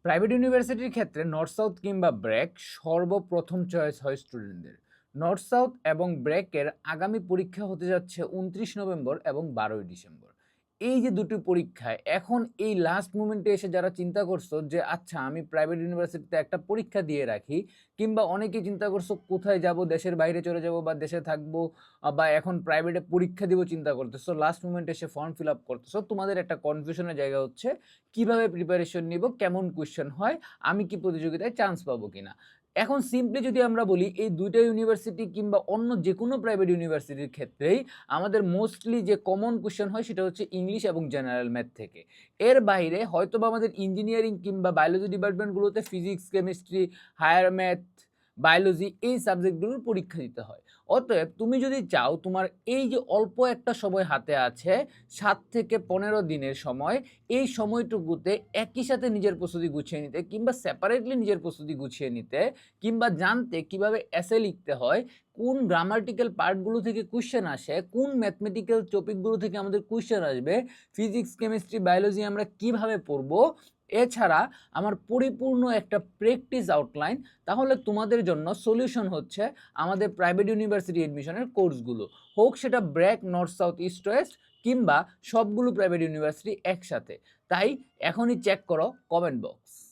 Private ইউনিভার্সিটির ক্ষেত্রে north south কিংবা ব্র্যাক সর্বপ্রথম চয়েস হয় স্টুডেন্টদের। নর্থ সাউথ এবং ব্র্যাকের আগামী পরীক্ষা হতে যাচ্ছে 29 নভেম্বর এবং 12ই ডিসেম্বর। এই যে দুটি পরীক্ষায় এখন এই লাস্ট মোমেন্টে এসে যারা চিন্তা করছো যে আচ্ছা আমি প্রাইভেট ইউনিভার্সিটিতে একটা পরীক্ষা দিয়ে রাখি, কিংবা অনেকে চিন্তা করছো কোথায় যাব, দেশের বাইরে চলে যাব বা দেশে থাকবো, বা এখন প্রাইভেটে পরীক্ষা দিব চিন্তা করতেছো, লাস্ট মোমেন্টে এসে ফর্ম ফিল আপ করতেছো, তোমাদের একটা কনফিউশনের জায়গা হচ্ছে কিভাবে প্রিপারেশন নিব, কেমন কোয়েশ্চেন হয়, আমি কি প্রতিযোগিতায় চান্স পাবো কিনা। এখন সিম্পলি যদি আমরা বলি এই দুইটা ইউনিভার্সিটি কিংবা অন্য যে কোনো প্রাইভেট ইউনিভার্সিটির ক্ষেত্রেই আমাদের মোস্টলি যে কমন কোয়েশ্চেন হয় সেটা হচ্ছে ইংলিশ এবং জেনারেল ম্যাথ থেকে। এর বাইরে হয়তো বা আমাদের ইঞ্জিনিয়ারিং কিংবা বায়োলজি ডিপার্টমেন্টগুলোতে physics, chemistry, higher math, biology এই সাবজেক্টগুলোর পরীক্ষা দিতে হয়। অতএব তুমি যদি চাও তোমার এই যে অল্প একটা সময় হাতে আছে, 7 থেকে 15 দিনের সময়, এই সময়টুকুতে একই সাথে নিজের প্রস্তুতি গুছিয়ে নিতে কিংবা সেপারেটলি নিজের প্রস্তুতি গুছিয়ে নিতে, কিংবা জানতে কিভাবে এসে লিখতে হয়, কোন গ্রামাটিক্যাল পার্টগুলো থেকে কোশ্চেন আসে, কোন ম্যাথমেটিক্যাল টপিকগুলো থেকে আমাদের কোশ্চেন আসবে, ফিজিক্স, কেমিস্ট্রি, বায়োলজি আমরা কিভাবে পড়বো, এছাড়া আমার পরিপূর্ণ একটা প্র্যাকটিস আউটলাইন, তাহলে তোমাদের জন্য সলিউশন হচ্ছে আমাদের প্রাইভেট ইউনিভার্সিটি এডমিশনের কোর্সগুলো, হোক সেটা BRAC, north south, east West কিংবা সবগুলো প্রাইভেট ইউনিভার্সিটি একসাথে। তাই এখনই চেক করো কমেন্ট বক্স।